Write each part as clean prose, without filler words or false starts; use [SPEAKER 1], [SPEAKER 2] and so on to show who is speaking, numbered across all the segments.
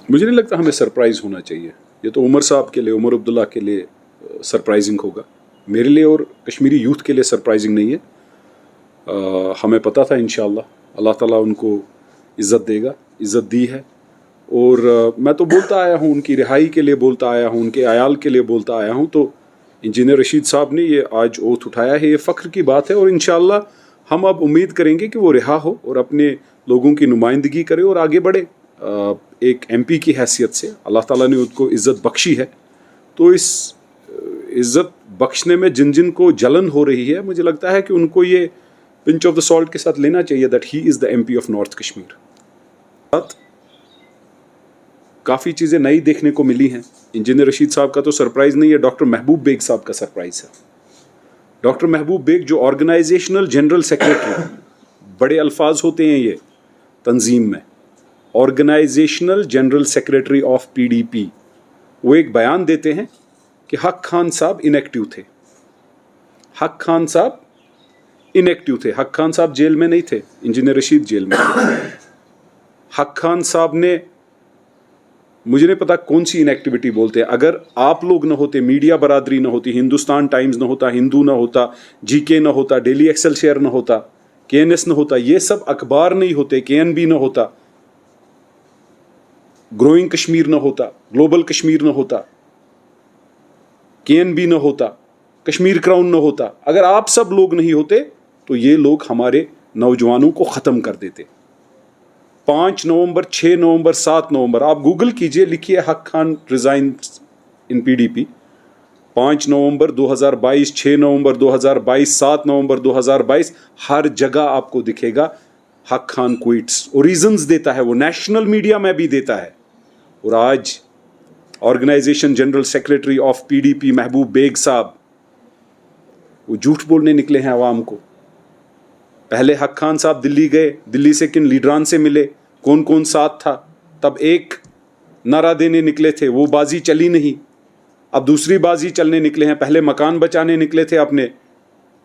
[SPEAKER 1] मुझे नहीं लगता हमें सरप्राइज़ होना चाहिए. ये तो उमर साहब के लिए, उमर अब्दुल्ला के लिए सरप्राइजिंग होगा. मेरे लिए और कश्मीरी यूथ के लिए सरप्राइजिंग नहीं है. हमें पता था इंशाअल्लाह अल्लाह ताला उनको इज़्ज़त देगा, इज़्ज़त दी है. और मैं तो बोलता आया हूँ, उनकी रिहाई के लिए बोलता आया हूँ, उनके आयाल के लिए बोलता आया हूँ. तो इंजीनियर रशीद साहब ने ये आज ओथ उठाया है, ये फ़ख्र की बात है. और इंशाअल्लाह हम अब उम्मीद करेंगे कि वो रिहा हो और अपने लोगों की नुमाइंदगी करे और आगे बढ़े. एक MP की हैसियत से अल्लाह ताला ने उसको इज़्ज़त बख्शी है. तो इस इज़्ज़त बख्शने में जिन जिन को जलन हो रही है, मुझे लगता है कि उनको ये पिंच ऑफ द सॉल्ट के साथ लेना चाहिए that he is the MP of north Kashmir. काफ़ी चीज़ें नई देखने को मिली हैं. इंजीनियर रशीद साहब का तो सरप्राइज़ नहीं है, डॉक्टर महबूब बेग साहब का सरप्राइज़ है. डॉक्टर महबूब बेग जो ऑर्गेनाइजेशनल जनरल सेक्रेटरी, बड़े अल्फाज होते हैं ये तंजीम में, organisational general secretary of PDP, वो एक बयान देते हैं कि हक खान साहब इनएक्टिव थे. हक खान साहब इनएक्टिव थे. हक खान साहब जेल में नहीं थे, इंजीनियर रशीद जेल में थे. हक खान साहब ने, मुझे नहीं पता कौन सी इनएक्टिविटी बोलते हैं, अगर आप लोग न होते, मीडिया बरादरी न होती, हिंदुस्तान टाइम्स न होता, हिंदू न होता, GK न होता, डेली एक्सेलशियर न होता, KNS न होता, ये सब अखबार नहीं होते, KNB न होता, ग्रोइंग कश्मीर न होता, ग्लोबल कश्मीर न होता, KNB न होता, कश्मीर क्राउन न होता, अगर आप सब लोग नहीं होते तो ये लोग हमारे नौजवानों को ख़त्म कर देते. 5 नवंबर, 6 नवंबर, 7 नवंबर, आप गूगल कीजिए, लिखिए हक खान रिजाइन इन PDP. 5 नवंबर 2022, 6 नवंबर 2022, 7 नवंबर 2022, हर जगह आपको दिखेगा हक खान क्विट्स. और रीजंस देता है वो, नेशनल मीडिया में भी देता है. और आज organisation general secretary of PDP Mehboob Beg sahab वो झूठ बोलने निकले हैं आवाम को. पहले हक खान साहब दिल्ली गए, दिल्ली से किन लीडरान से मिले, कौन कौन साथ था, तब एक नारा देने निकले थे, वो बाजी चली नहीं. अब दूसरी बाजी चलने निकले हैं. पहले मकान बचाने निकले थे अपने.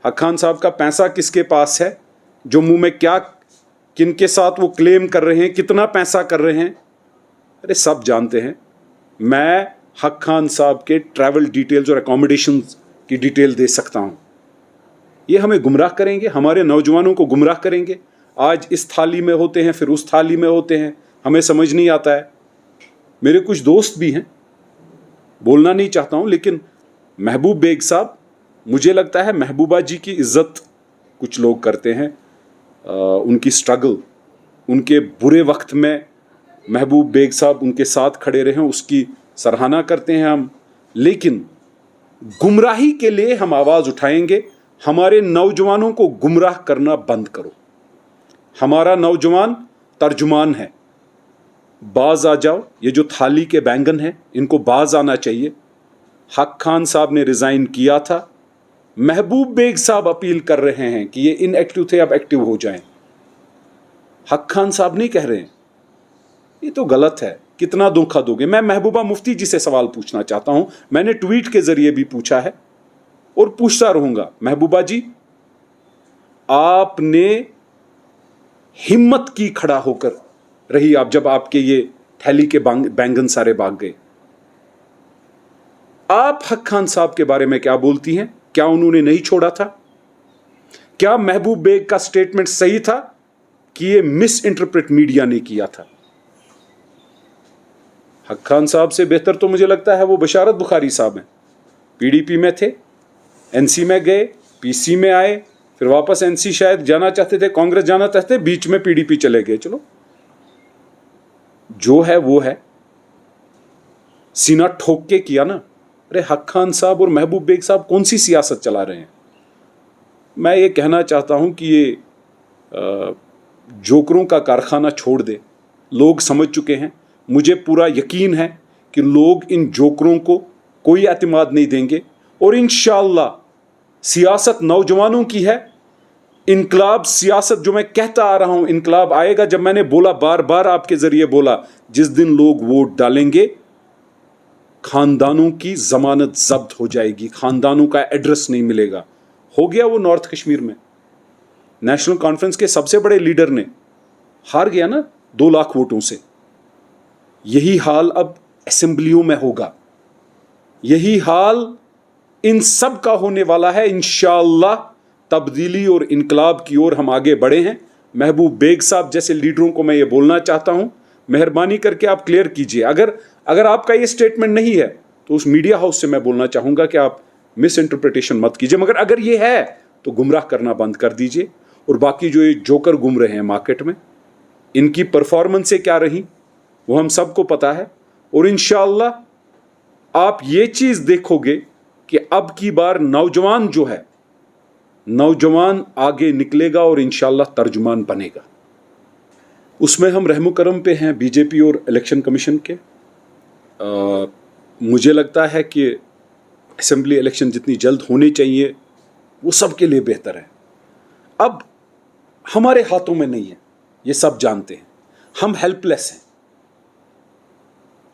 [SPEAKER 1] हक खान साहब का पैसा किसके पास है, जो मुंह में क्या, किन के साथ वो क्लेम कर रहे हैं, कितना पैसा कर रहे हैं, अरे सब जानते हैं. मैं हक खान साहब के ट्रैवल डिटेल्स और अकोमोडेशन की डिटेल दे सकता हूँ. ये हमें गुमराह करेंगे, हमारे नौजवानों को गुमराह करेंगे. आज इस थाली में होते हैं, फिर उस थाली में होते हैं, हमें समझ नहीं आता है. मेरे कुछ दोस्त भी हैं, बोलना नहीं चाहता हूँ, लेकिन महबूब बेग साहब, मुझे लगता है महबूबा जी की इज्जत कुछ लोग करते हैं. उनकी स्ट्रगल, उनके बुरे वक्त में महबूब बेग साहब उनके साथ खड़े रहे, उसकी सराहना करते हैं हम. लेकिन गुमराही के लिए हम आवाज़ उठाएंगे. हमारे नौजवानों को गुमराह करना बंद करो. हमारा नौजवान तर्जुमान है. बाज आ जाओ. ये जो थाली के बैंगन हैं, इनको बाज आना चाहिए. हक खान साहब ने रिज़ाइन किया था. महबूब बेग साहब अपील कर रहे हैं कि ये इनएक्टिव थे, अब एक्टिव हो जाएं. हक खान साहब नहीं कह रहे हैं. ये तो गलत है. कितना धोखा दोगे. मैं महबूबा मुफ्ती जी से सवाल पूछना चाहता हूं. मैंने ट्वीट के जरिए भी पूछा है और पूछता रहूंगा. महबूबा जी, आपने हिम्मत की खड़ा होकर रही आप, जब आपके ये थैली के बैंगन सारे भाग गए. आप हक खान साहब के बारे में क्या बोलती हैं? क्या उन्होंने नहीं छोड़ा था? क्या महबूब बेग का स्टेटमेंट सही था कि ये मिस इंटरप्रेट मीडिया ने किया था? हक खान साहब से बेहतर तो मुझे लगता है वो बशारत बुखारी साहब हैं. PDP में थे, NC में गए, PC में आए, फिर वापस NC शायद जाना चाहते थे, कांग्रेस जाना चाहते थे, बीच में PDP चले गए. चलो, जो है वो है. सीना ठोक के किया ना. अरे हक खान साहब और महबूब बेग साहब कौन सी सियासत चला रहे हैं? मैं ये कहना चाहता हूं कि ये जोकरों का कारखाना छोड़ दे. लोग समझ चुके हैं. मुझे पूरा यकीन है कि लोग इन जोकरों को कोई एतमाद नहीं देंगे. और इंशाअल्लाह सियासत नौजवानों की है. इनकलाब सियासत, जो मैं कहता आ रहा हूं, इनकलाब आएगा. जब मैंने बोला, बार बार आपके जरिए बोला, जिस दिन लोग वोट डालेंगे, खानदानों की जमानत जब्त हो जाएगी, खानदानों का एड्रेस नहीं मिलेगा. हो गया वो नॉर्थ कश्मीर में. नेशनल कॉन्फ्रेंस के सबसे बड़े लीडर ने हार गया ना 2 लाख वोटों से. यही हाल अब असेंबलियों में होगा, यही हाल इन सब का होने वाला है। इंशाअल्लाह तब्दीली और इनकलाब की ओर हम आगे बढ़े हैं। महबूब बेग साहब जैसे लीडरों को मैं ये बोलना चाहता हूं, मेहरबानी करके आप क्लियर कीजिए। अगर आपका ये स्टेटमेंट नहीं है तो उस मीडिया हाउस से मैं बोलना चाहूंगा कि आप मिस इंटरप्रिटेशन मत कीजिए, मगर अगर ये है तो गुमराह करना बंद कर दीजिए। और बाकी जो ये जोकर घूम रहे हैं मार्केट में, इनकी परफॉर्मेंसें क्या रही वो हम सबको पता है। और इंशाअल्लाह आप ये चीज देखोगे कि अब की बार नौजवान जो है, नौजवान आगे निकलेगा और इंशाअल्लाह तर्जुमान बनेगा। उसमें हम रहमो करम पे हैं बीजेपी और इलेक्शन कमीशन के। मुझे लगता है कि असेंबली इलेक्शन जितनी जल्द होने चाहिए वो सबके लिए बेहतर है। अब हमारे हाथों में नहीं है, ये सब जानते हैं, हम हेल्पलेस हैं।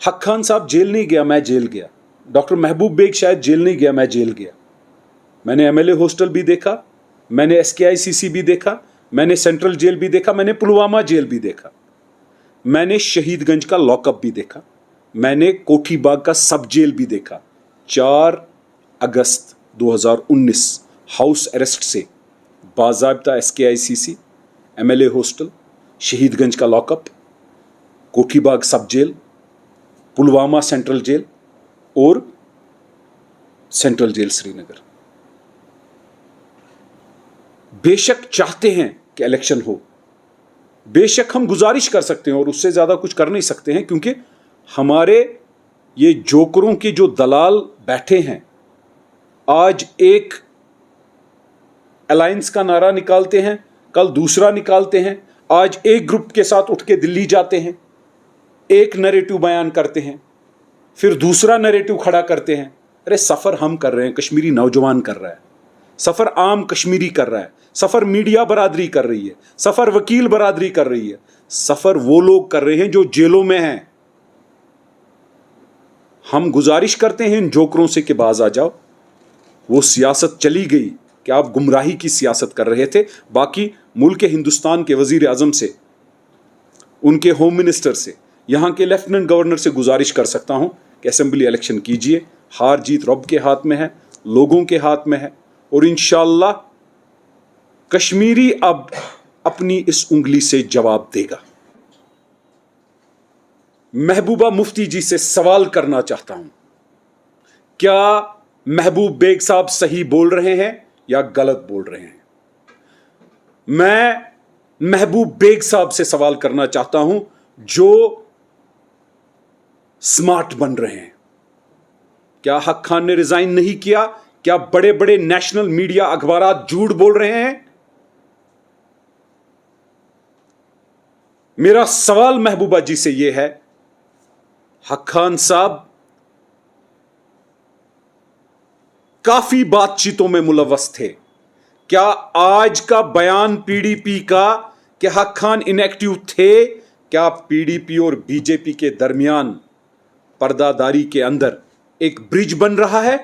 [SPEAKER 1] हक खान साहब जेल नहीं गया, मैं जेल गया। डॉक्टर महबूब बेग शायद जेल नहीं गया, मैं जेल गया। मैंने एमएलए हॉस्टल भी देखा, मैंने एसकेआईसीसी भी देखा, मैंने सेंट्रल जेल भी देखा, मैंने पुलवामा जेल भी देखा, मैंने शहीदगंज का लॉकअप भी देखा, मैंने कोठी बाग का सब जेल भी देखा। 4 अगस्त 2019 हाउस अरेस्ट से बाज़ाब्ता एसकेआईसीसी, एमएलए हॉस्टल, शहीदगंज का लॉकअप, कोठी बाग सब जेल, पुलवामा सेंट्रल जेल और सेंट्रल जेल श्रीनगर। बेशक चाहते हैं कि इलेक्शन हो, बेशक हम गुजारिश कर सकते हैं और उससे ज्यादा कुछ कर नहीं सकते हैं, क्योंकि हमारे ये जोकरों के जो दलाल बैठे हैं, आज एक अलायंस का नारा निकालते हैं, कल दूसरा निकालते हैं, आज एक ग्रुप के साथ उठ के दिल्ली जाते हैं, एक नैरेटिव बयान करते हैं, फिर दूसरा नैरेटिव खड़ा करते हैं। अरे सफर हम कर रहे हैं, कश्मीरी नौजवान कर रहा है, सफर आम कश्मीरी कर रहा है, सफर मीडिया बरादरी कर रही है, सफर वकील बरादरी कर रही है, सफर वो लोग कर रहे हैं जो जेलों में हैं। हम गुजारिश करते हैं इन जोकरों से कि बाज आ जाओ। वो सियासत चली गई कि आप गुमराही की सियासत कर रहे थे। बाकी मुल्क हिंदुस्तान के वजीर आजम से, उनके होम मिनिस्टर से, यहाँ के लेफ्टिनेंट गवर्नर से गुजारिश कर सकता हूँ कि असेंबली इलेक्शन कीजिए। हार जीत रब के हाथ में है, लोगों के हाथ में है, और इंशाअल्लाह कश्मीरी अब अपनी इस उंगली से जवाब देगा। महबूबा मुफ्ती जी से सवाल करना चाहता हूं, क्या महबूब बेग साहब सही बोल रहे हैं या गलत बोल रहे हैं? मैं महबूब बेग साहब से सवाल करना चाहता हूं जो स्मार्ट बन रहे हैं। क्या हक खान ने रिजाइन नहीं किया? क्या बड़े बड़े नेशनल मीडिया अखबार झूठ बोल रहे हैं? मेरा सवाल महबूबा जी से यह है, हक खान साहब काफी बातचीतों में मुलव्वस थे, क्या आज का बयान पीडीपी का कि हक खान इनएक्टिव थे, क्या पीडीपी और बीजेपी के दरमियान पर्दादारी के अंदर एक ब्रिज बन रहा है?